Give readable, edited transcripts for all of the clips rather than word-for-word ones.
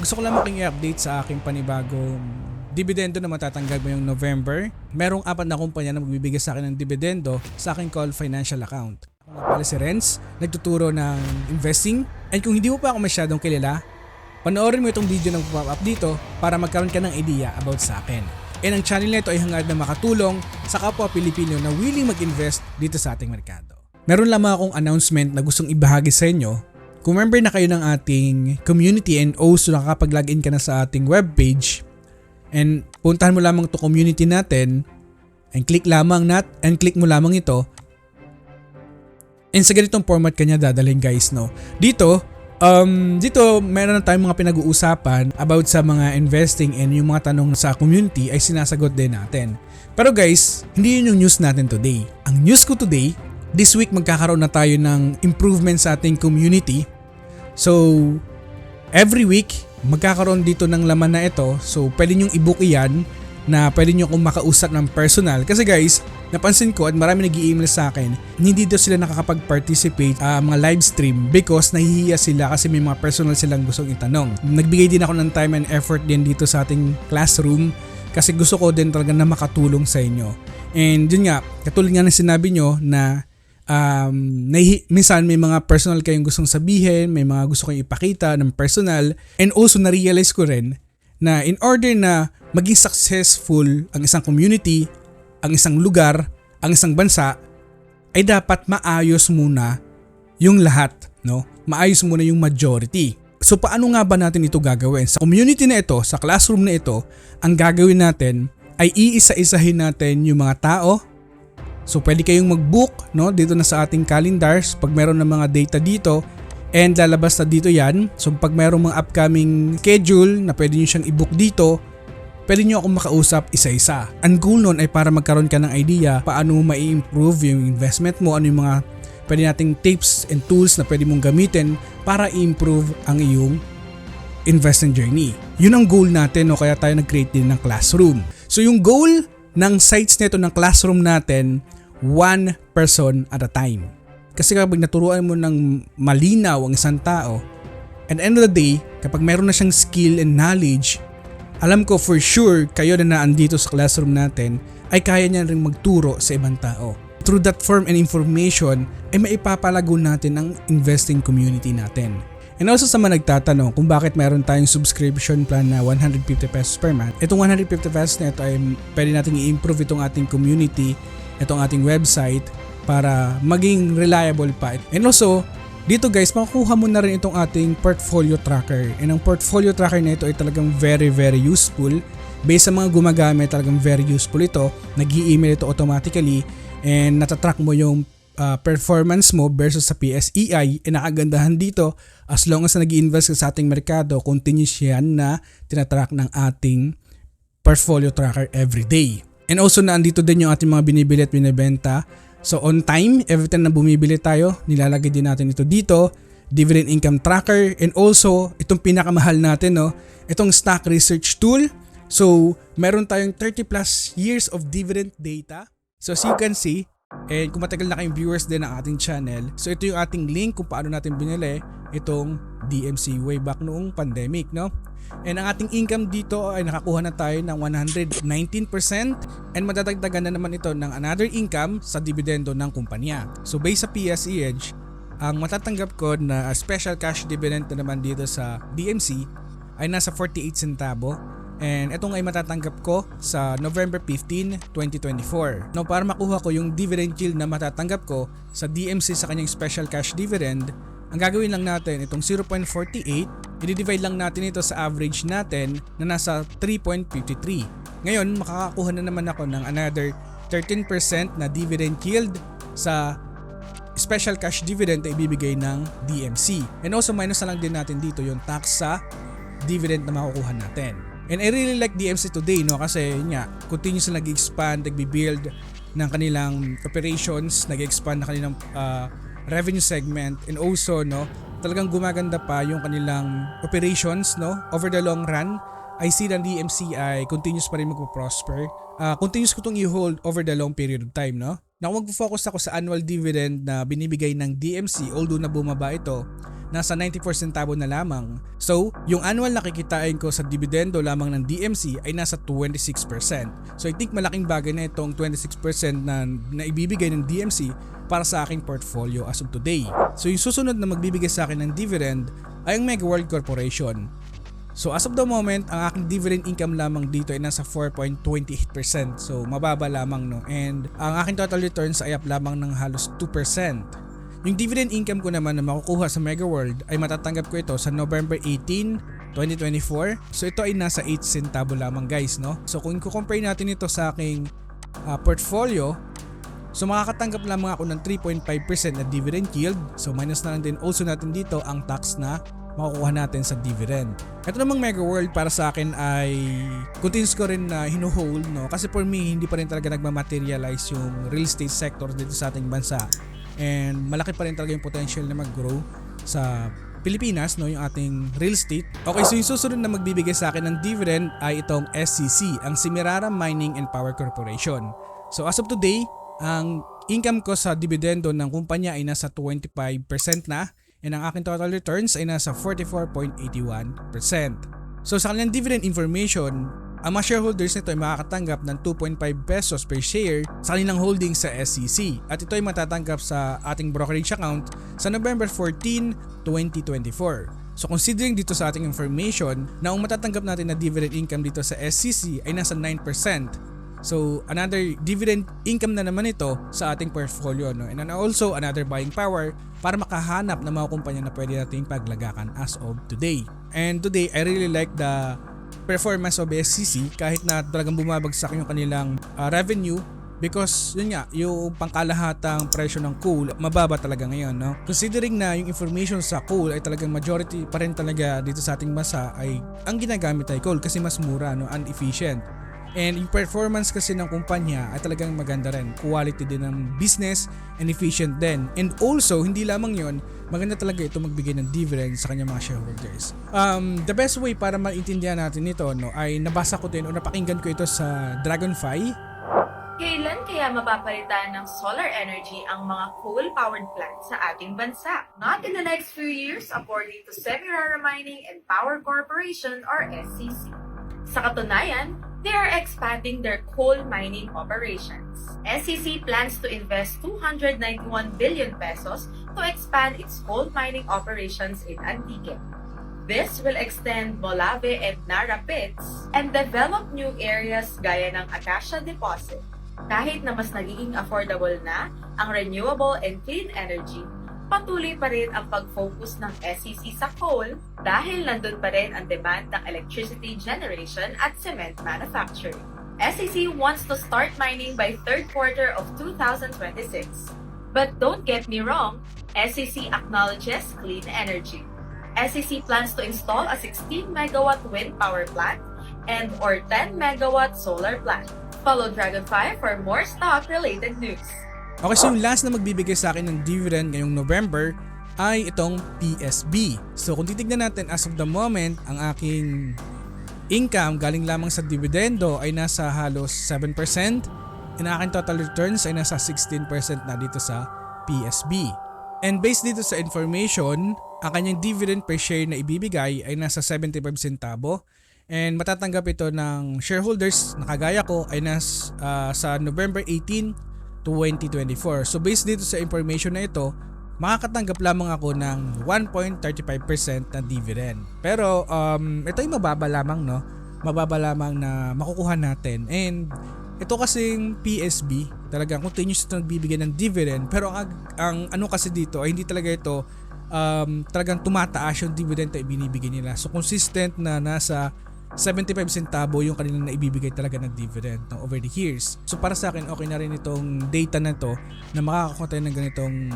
Gusto ko lang making i-update sa aking panibagong dividendo na matatanggap ngayong November. Merong 4 na kumpanya na magbibigay sa akin ng dividendo sa aking Call Financial account. Ako nga pala si Renz, nagtuturo ng investing. And kung hindi mo pa ako masyadong kilala, panoorin mo itong video na pop-up dito para magkaroon ka ng idea about sa akin. And ang channel na ito ay hangad na makatulong sa kapwa Pilipino na willing mag-invest dito sa ating merkado. Meron lamang akong announcement na gustong ibahagi sa inyo. Kung member na kayo ng ating community and also nakakapag-login ka na sa ating webpage, and puntahan mo lamang to community natin and click mo lamang ito, and sa ganitong format kanya dadalhin guys, no. Dito meron na tayong mga pinag-uusapan about sa mga investing, and yung mga tanong sa community ay sinasagot din natin. Pero guys, hindi yun yung news natin today. Ang news ko today, this week magkakaroon na tayo ng improvement sa ating community. So, every week, magkakaroon dito ng laman na ito. So, pwede nyong i-book iyan na pwede nyo kung makausap ng personal. Kasi guys, napansin ko at marami nag-i-email sa akin, hindi daw sila nakakapag-participate mga live stream because nahihiya sila kasi may mga personal silang gustong itanong. Nagbigay din ako ng time and effort din dito sa ating classroom kasi gusto ko din talaga na makatulong sa inyo. And yun nga, katulad nga ng sinabi nyo na minsan may mga personal kayong gustong sabihin, may mga gusto kayong ipakita ng personal, and also na-realize ko rin na in order na maging successful ang isang community, ang isang lugar, ang isang bansa, ay dapat maayos muna yung lahat, no? Maayos muna yung majority. So paano nga ba natin ito gagawin? Sa community na ito, sa classroom na ito, ang gagawin natin ay iisa-isahin natin yung mga tao. So pwede kayong mag-book, no, dito na sa ating calendars pag meron ng mga data dito, and lalabas na dito yan. So pag meron mga upcoming schedule na pwede nyo siyang i-book dito, pwede nyo akong makausap isa-isa. Ang goal nun ay para magkaroon ka ng idea paano mo mai-improve yung investment mo, ano yung mga pwede nating tips and tools na pwede mong gamitin para i-improve ang iyong investment journey. Yun ang goal natin, no, kaya tayo nag-create din ng classroom. So yung goal ng sites nito ng classroom natin, one person at a time. Kasi kapag naturuan mo ng malinaw ang isang tao, at the end of the day, kapag meron na siyang skill and knowledge, alam ko for sure kayo na naandito sa classroom natin ay kaya niya rin magturo sa ibang tao. Through that form and information ay maipapalago natin ang investing community natin. And also sa mga nagtatanong kung bakit mayroon tayong subscription plan na 150 pesos per month, itong 150 pesos na ito ay pwede natin i-improve itong ating community, itong ating website para maging reliable pa. And also, dito guys, makukuha mo na rin itong ating portfolio tracker. And ang portfolio tracker na ito ay talagang very useful. Based sa mga gumagamit, talagang very useful ito. Nag-i-email ito automatically and natatrack mo yung performance mo versus sa PSEI. And nakagandahan dito, as long as nag-i-invest ka sa ating merkado, continuous yan na tinatrack ng ating portfolio tracker every day. And also naandito din yung ating mga binibili at binibenta. So on time, every time na bumibili tayo, nilalagay din natin ito dito, dividend income tracker, and also itong pinakamahal natin, no, itong stock research tool. So meron tayong 30 plus years of dividend data. So as you can see, and kung matagal na kayong viewers din ng ating channel, so ito yung ating link kung paano natin binili itong DMC way back noong pandemic, no? And ang ating income dito ay nakakuha na tayo ng 119% and madadagdagan na naman ito ng another income sa dividendo ng kumpanya. So based sa PSEH, ang matatanggap ko na special cash dividend na naman dito sa DMC ay nasa 48 centavo. And itong ay matatanggap ko sa November 15, 2024. Now para makuha ko yung dividend yield na matatanggap ko sa DMC sa kanyang special cash dividend, ang gagawin lang natin itong 0.48, i-divide lang natin ito sa average natin na nasa 3.53. Ngayon makakakuha na naman ako ng another 13% na dividend yield sa special cash dividend na ibibigay ng DMC. And also minus na lang din natin dito yung tax sa dividend na makukuha natin. And I really like DMC today, no, kasi nga continuous na nag-expand, nag-build ng kanilang operations, nag-expand na kanilang revenue segment, and also, no, talagang gumaganda pa yung kanilang operations, no, over the long run. I see na DMC ay continuous pa rin magpo-prosper. Continuous ko itong i-hold over the long period of time, no. Now mag-focus ako sa annual dividend na binibigay ng DMC, although na bumaba ito, nasa 94 centavo na lamang. So, yung annual na kikitain ko sa dividendo lamang ng DMC ay nasa 26%. So, I think malaking bagay na itong 26% na ibibigay ng DMC para sa aking portfolio as of today. So, yung susunod na magbibigay sa akin ng dividend ay ang Mega World Corporation. So as of the moment, ang aking dividend income lamang dito ay nasa 4.28%. So mababa lamang, no. And ang aking total returns ay up lamang ng halos 2%. Yung dividend income ko naman na makukuha sa Mega World ay matatanggap ko ito sa November 18, 2024. So ito ay nasa 8 centavo lamang, guys, no. So kung i-compare natin ito sa aking portfolio, so makakatanggap lamang ako ng 3.5% na dividend yield. So minus na lang din also natin dito ang tax na makukuha natin sa dividend. Ito namang Mega World para sa akin ay continuous ko rin na hinuhold, no? Kasi for me, hindi pa rin talaga nagmamaterialize yung real estate sector dito sa ating bansa. And malaki pa rin talaga yung potential na mag-grow sa Pilipinas, no, yung ating real estate. Okay, so yung susunod na magbibigay sa akin ng dividend ay itong SCC, ang Semirara Mining and Power Corporation. So as of today, ang income ko sa dividendo ng kumpanya ay nasa 25% na. And ang aking total returns ay nasa 44.81%. So sa kanilang dividend information, ang mga shareholders nito ay makakatanggap ng 2.5 pesos per share sa kanilang holdings sa SCC. At ito ay matatanggap sa ating brokerage account sa November 14, 2024. So considering dito sa ating information na ang matatanggap natin na dividend income dito sa SCC ay nasa 9%. So another dividend income na naman ito sa ating portfolio, no? And also another buying power para makahanap ng mga kumpanya na pwede nating paglagakan as of today. And today I really like the performance of SCC kahit na talagang bumabagsak yung kanilang revenue, because yun nga, yung pangkalahatang presyo ng coal mababa talaga ngayon, no? Considering na yung information sa coal ay talagang majority pa rin talaga dito sa ating bansa ay ang ginagamit ay coal kasi mas mura, no, and efficient. And yung performance kasi ng kumpanya ay talagang maganda rin. Quality din ng business and efficient din. And also, hindi lamang yon, maganda talaga ito magbigay ng dividend sa kanyang mga shareholders. The best way para maintindihan natin ito, no, ay nabasa ko din o napakinggan ko ito sa Dragonfly. Kailan kaya mapapalitan ng solar energy ang mga coal-powered plants sa ating bansa? Not in the next few years, according to Semirara Mining and Power Corporation or SCC. Sa katunayan, they are expanding their coal mining operations. SCC plans to invest 291 billion pesos to expand its coal mining operations in Antique. This will extend Molave and Nara pits and develop new areas gaya ng Acacia Deposit. Kahit na mas nagiging affordable na ang renewable and clean energy, patuloy pa rin ang pag-focus ng SCC sa coal dahil nandun pa rin ang demand ng electricity generation at cement manufacturing. SCC wants to start mining by third quarter of 2026. But don't get me wrong, SCC acknowledges clean energy. SCC plans to install a 16 megawatt wind power plant and or 10 megawatt solar plant. Follow Dragonfly for more stock-related news. Okay, so yung last na magbibigay sa akin ng dividend ngayong November ay itong PSB. So kung titignan natin as of the moment, ang aking income galing lamang sa dividendo ay nasa halos 7%. And ang aking total returns ay nasa 16% na dito sa PSB. And based dito sa information, ang kanyang dividend per share na ibibigay ay nasa 75 centavo. And matatanggap ito ng shareholders na kagaya ko ay sa November 18, 2024. So based dito sa information na ito, makakatanggap lamang ako ng 1.35% na dividend. Pero ito ay mababa lamang, no? Mababa lamang na makukuha natin. And ito kasing PSB, talagang continuous ito nagbibigay ng dividend. Pero ang ano kasi dito ay hindi talaga ito talagang tumataas yung dividend na ibinibigay nila. So consistent na nasa 75 centavo yung kanilang naibibigay talaga ng dividend, no, over the years. So para sa akin, okay na rin itong data na to na makakakuha tayo ng ganitong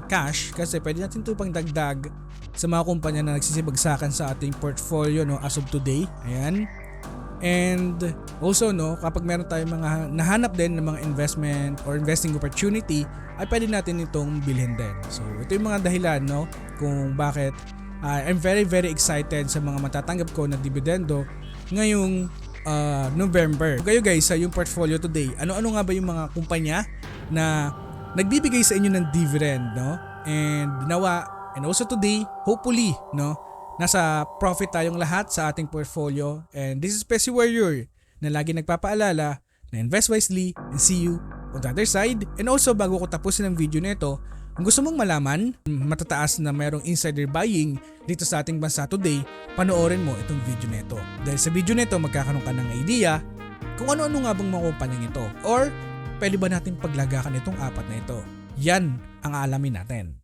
cash, kasi pwede natin ito pang dagdag sa mga kumpanya na nagsisibagsakan sa ating portfolio, no, as of today. Ayan. And also, no, kapag meron tayong mga nahanap din ng mga investment or investing opportunity, ay pwede natin itong bilhin din. So ito yung mga dahilan, no, kung bakit I'm very excited sa mga matatanggap ko na dividendo ngayong November. Kayo guys, sa yung portfolio today, ano-ano nga ba yung mga kumpanya na nagbibigay sa inyo ng dividend, no? And nawa, and also today, hopefully, no, nasa profit tayong lahat sa ating portfolio. And this is Pessi Warrior na lagi nagpapaalala na invest wisely and see you on the other side. And also, bago ko tapusin ang video nito, kung gusto mong malaman, matataas na mayroong insider buying dito sa ating bansa today, panoorin mo itong video nito. Dahil sa video nito, magkakaroon ka ng idea kung ano-ano nga bang mga kumpanyang ito or pwede ba natin paglagakan itong apat na ito. Yan ang aalamin natin.